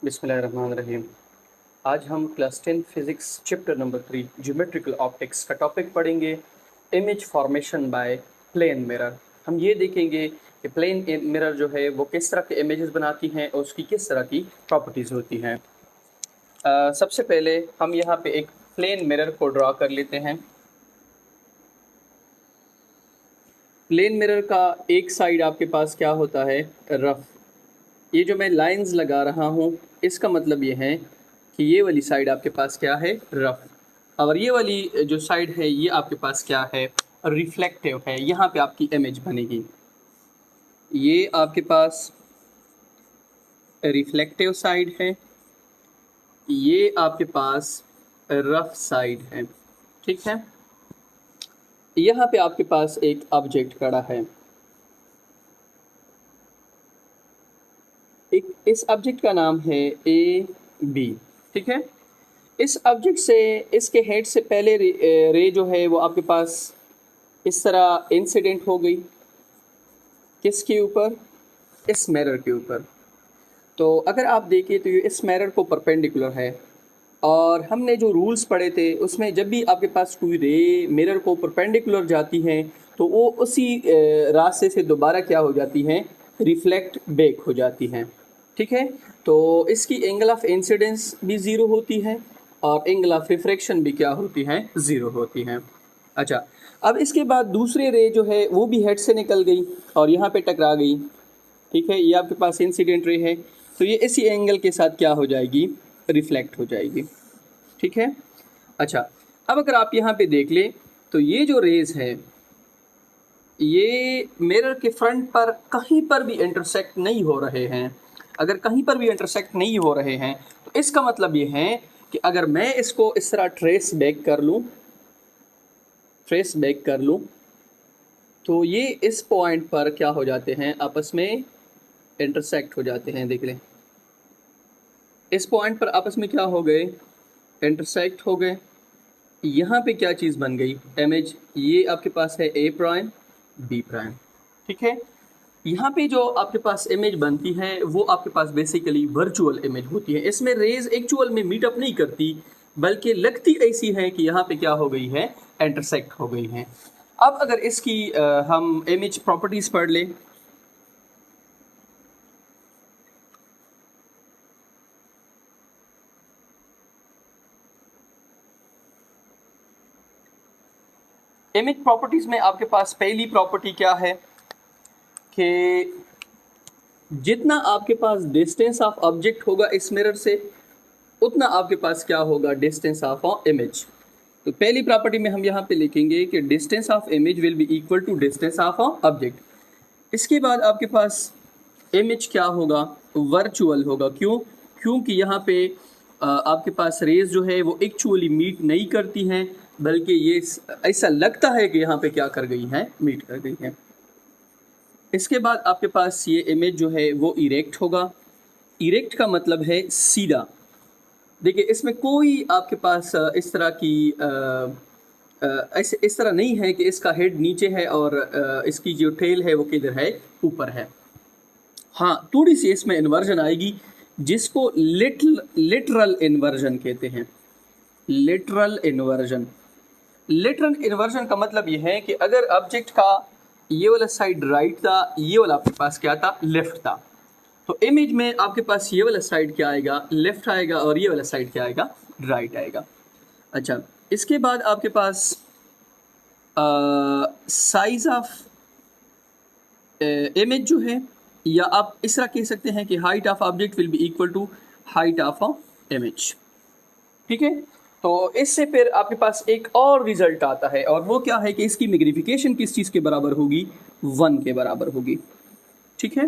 बिस्मिल्लाहिर्रहमानिर्रहीम। आज हम class 10 physics chapter number 3 geometrical optics का टॉपिक पढ़ेंगे, image formation by plane mirror. हम ये देखेंगे कि प्लेन मिरर जो है वो किस तरह के इमेजेस बनाती हैं और उसकी किस तरह की प्रॉपर्टीज़ होती हैं। सबसे पहले हम यहाँ पे एक प्लेन मिरर को ड्रा कर लेते हैं। प्लेन मिरर का एक साइड आपके पास क्या होता है, रफ। ये जो मैं लाइंस लगा रहा हूँ इसका मतलब ये है कि ये वाली साइड आपके पास क्या है, रफ। और ये वाली जो साइड है ये आपके पास क्या है, रिफ्लेक्टिव है। यहाँ पे आपकी इमेज बनेगी। ये आपके पास रिफ्लेक्टिव साइड है, ये आपके पास रफ साइड है। ठीक है। यहाँ पे आपके पास एक ऑब्जेक्ट खड़ा है। इस ऑब्जेक्ट का नाम है ए बी। ठीक है। इस ऑब्जेक्ट से, इसके हेड से पहले रे जो है वो आपके पास इस तरह इंसिडेंट हो गई। किसके ऊपर? इस मिरर के ऊपर। तो अगर आप देखें तो ये इस मिरर को परपेंडिकुलर है। और हमने जो रूल्स पढ़े थे उसमें जब भी आपके पास कोई रे मिरर को परपेंडिकुलर जाती है तो वो उसी रास्ते से दोबारा क्या हो जाती हैं, रिफ्लेक्ट बैक हो जाती हैं। ठीक है। तो इसकी एंगल ऑफ इंसिडेंस भी ज़ीरो होती है और एंगल ऑफ रिफ्रैक्शन भी क्या होती है, ज़ीरो होती है। अच्छा, अब इसके बाद दूसरी रे जो है वो भी हेड से निकल गई और यहाँ पे टकरा गई। ठीक है। ये आपके पास इंसिडेंट रे है, तो ये इसी एंगल के साथ क्या हो जाएगी, रिफ्लेक्ट हो जाएगी। ठीक है। अच्छा, अब अगर आप यहाँ पे देख लें तो ये जो रेज है ये मिरर के फ्रंट पर कहीं पर भी इंटरसेक्ट नहीं हो रहे हैं। अगर कहीं पर भी इंटरसेक्ट नहीं हो रहे हैं तो इसका मतलब ये है कि अगर मैं इसको इस तरह ट्रेस बैक कर लूँ तो ये इस पॉइंट पर क्या हो जाते हैं, आपस में इंटरसेक्ट हो जाते हैं। देख लें, इस पॉइंट पर आपस में क्या हो गए, इंटरसेक्ट हो गए। यहाँ पे क्या चीज़ बन गई, इमेज। ये आपके पास है ए प्राइम बी प्राइम। ठीक है। यहाँ पे जो आपके पास इमेज बनती है वो आपके पास बेसिकली वर्चुअल इमेज होती है। इसमें रेज एक्चुअल में मीटअप नहीं करती, बल्कि लगती ऐसी है कि यहाँ पे क्या हो गई है, इंटरसेक्ट हो गई है। अब अगर इसकी हम इमेज प्रॉपर्टीज पढ़ लें। इमेज प्रॉपर्टीज में आपके पास पहली प्रॉपर्टी क्या है कि जितना आपके पास डिस्टेंस ऑफ ऑब्जेक्ट होगा इस मिरर से उतना आपके पास क्या होगा, डिस्टेंस ऑफ इमेज। तो पहली प्रॉपर्टी में हम यहाँ पे लिखेंगे कि distance of image will be equal to distance of object. इसके बाद आपके पास इमेज क्या होगा, वर्चुअल होगा। क्यों? क्योंकि यहाँ पे आपके पास रेज जो है वो एक्चुअली मीट नहीं करती हैं, बल्कि ये ऐसा लगता है कि यहाँ पे क्या कर गई हैं, मीट कर गई हैं। इसके बाद आपके पास ये इमेज जो है वो इरेक्ट होगा। इरेक्ट का मतलब है सीधा। देखिए, इसमें कोई आपके पास इस तरह की ऐसे इस तरह नहीं है कि इसका हेड नीचे है और इसकी जो टेल है वो किधर है, ऊपर है। हाँ, थोड़ी सी इसमें इन्वर्जन आएगी जिसको लिटरल इन्वर्जन कहते हैं। लिटरल इन्वर्जन का मतलब ये है कि अगर ऑब्जेक्ट का ये वाला साइड राइट था, ये वाला आपके पास क्या था, लेफ्ट था, तो इमेज में आपके पास ये वाला साइड क्या आएगा, लेफ्ट आएगा, और ये वाला साइड क्या आएगा, राइट आएगा। अच्छा, इसके बाद आपके पास साइज ऑफ इमेज जो है, या आप इस तरह कह सकते हैं कि height of object will be equal to height of image. ठीक है। तो इससे फिर आपके पास एक और रिजल्ट आता है, और वो क्या है कि इसकी मैग्निफिकेशन किस चीज़ के बराबर होगी, 1 के बराबर होगी। ठीक है।